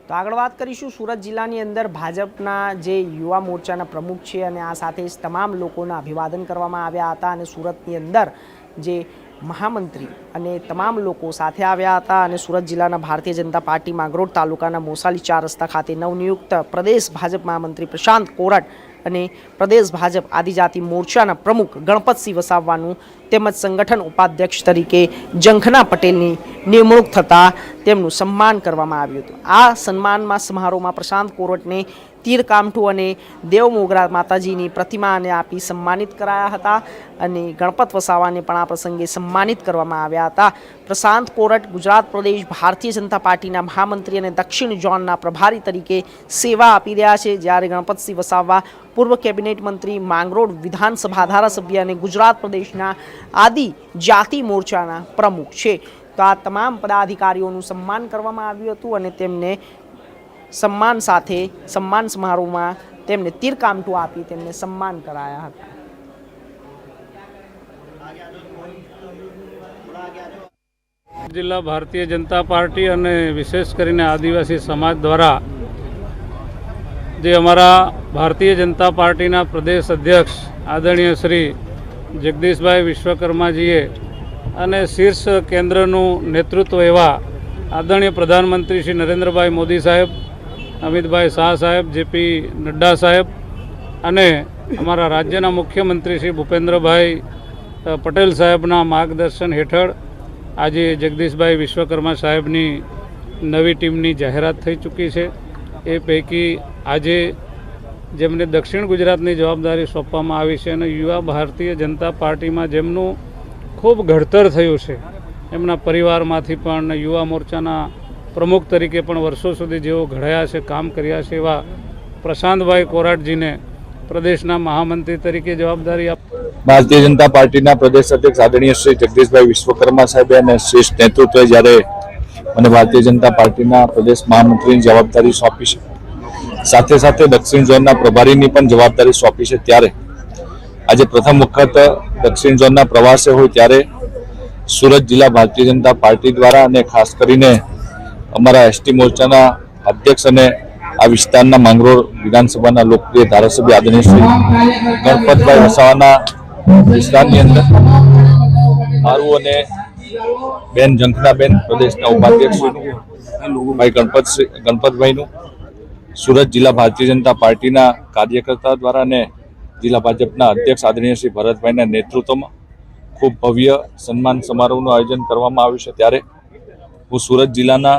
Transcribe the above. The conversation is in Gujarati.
તો આગળ વાત કરીશું સુરત જિલ્લાની અંદર ભાજપના જે યુવા મોરચાના પ્રમુખ છે અને આ સાથે જ તમામ લોકોના અભિવાદન કરવામાં આવ્યા હતા અને સુરતની અંદર જે મહામંત્રી અને તમામ લોકો સાથે આવ્યા હતા અને સુરત જિલ્લાના ભારતીય જનતા પાર્ટી માંગરોળ તાલુકાના મોસાલી 4 રસ્તા ખાતે નવનિયુક્ત પ્રદેશ ભાજપ મહામંત્રી પ્રશાંત કોરટ અને પ્રદેશ ભાજપ આદિજાતિ મોરચાના પ્રમુખ ગણપતસિંહ વસાવાનું તેમજ સંગઠન ઉપાધ્યક્ષ તરીકે જંખના પટેલની નિમણૂક થતાં તેમનું સન્માન કરવામાં આવ્યું હતું। આ સન્માનમાં સમારોહમાં પ્રશાંત કોરટને તીરકામઠું અને દેવમોગરા માતાજીની પ્રતિમાને આપી સન્માનિત કરાયા હતા અને ગણપત વસાવાને પણ આ પ્રસંગે સન્માનિત કરવામાં આવ્યા હતા। પ્રશાંત કોરટ ગુજરાત પ્રદેશ ભારતીય જનતા પાર્ટીના મહામંત્રી અને દક્ષિણ ઝોનના પ્રભારી તરીકે સેવા આપી રહ્યા છે, જ્યારે ગણપતસિંહ વસાવા પૂર્વ કેબિનેટ મંત્રી, માંગરોળ વિધાનસભા ધારાસભ્ય અને ગુજરાત પ્રદેશના આદિજાતિ મોરચાના પ્રમુખ છે। તો આ તમામ પદાધિકારીઓનું સન્માન કરવામાં આવ્યું હતું અને તેમને સન્માન સાથે સન્માન સમારોહમાં તેમને તીરકામઠું આપી તેમને સન્માન કરાયા હતા। જિલ્લા ભારતીય જનતા પાર્ટી અને વિશેષ કરીને આદિવાસી સમાજ દ્વારા જે અમારા ભારતીય જનતા પાર્ટીના પ્રદેશ અધ્યક્ષ આદરણીય શ્રી જગદીશભાઈ વિશ્વકર્માજીએ અને શીર્ષ કેન્દ્રનું નેતૃત્વ એવા આદરણીય પ્રધાનમંત્રી શ્રી નરેન્દ્રભાઈ મોદી સાહેબ, અમિતભાઈ શાહ સાહેબ, જેપી નડ્ડા સાહેબ અને અમારા રાજ્યના મુખ્યમંત્રી શ્રી ભૂપેન્દ્રભાઈ પટેલ સાહેબના માર્ગદર્શન હેઠળ આજે જગદીશભાઈ વિશ્વકર્મા સાહેબની નવી ટીમની જાહેરાત થઈ ચૂકી છે। એ પૈકી આજે જેમને દક્ષિણ ગુજરાતની જવાબદારી સોંપવામાં આવી છે અને યુવા ભારતીય જનતા પાર્ટીમાં જેમનું ખૂબ ઘડતર થયું છે, એમના પરિવારમાંથી પણ યુવા મોરચાના પ્રમુખ તરીકે પણ વર્ષો સુધી જેઓ ઘડાયા છે, કામ કર્યા છે, એવા પ્રશાંતભાઈ કોરાટજીને પ્રદેશના મહામંત્રી તરીકે જવાબદારી ભારતીય જનતા પાર્ટીના પ્રદેશ અધ્યક્ષ આદરણીય શ્રી જગદીશભાઈ વિશ્વકર્મા સાહેબે અને શ્રેષ્ઠ નેતૃત્વએ જ્યારે મને ભારતીય જનતા પાર્ટીના પ્રદેશ મહામંત્રીની જવાબદારી સોંપી છે, સાથે સાથે દક્ષિણ ઝોનના પ્રભારીની પણ જવાબદારી સોંપી છે, ત્યારે આજે પ્રથમ વખત દક્ષિણ ઝોનના પ્રવાસે હોય ત્યારે સુરત જિલ્લા ભારતીય જનતા પાર્ટી દ્વારા અને ખાસ કરીને અમારા એસટી મોરચાના અધ્યક્ષ અને આ વિસ્તારના માંગરોળ વિધાનસભાના લોકપ્રિય ધારાસભ્ય આદરણીય શ્રી ગણપતભાઈ વસાવાના વિસ્તારની અંદર મારું અને બેન જંખનાબેન પ્રદેશના ઉપાધ્યક્ષ ભાઈ ગણપતભાઈનું સુરત જિલ્લા ભારતીય જનતા પાર્ટીના કાર્યકર્તા દ્વારા અને જિલ્લા ભાજપના અધ્યક્ષ આદરણીય શ્રી ભરતભાઈના નેતૃત્વમાં ખૂબ ભવ્ય સન્માન સમારોહનું આયોજન કરવામાં આવ્યું છે। ત્યારે હું સુરત જિલ્લાના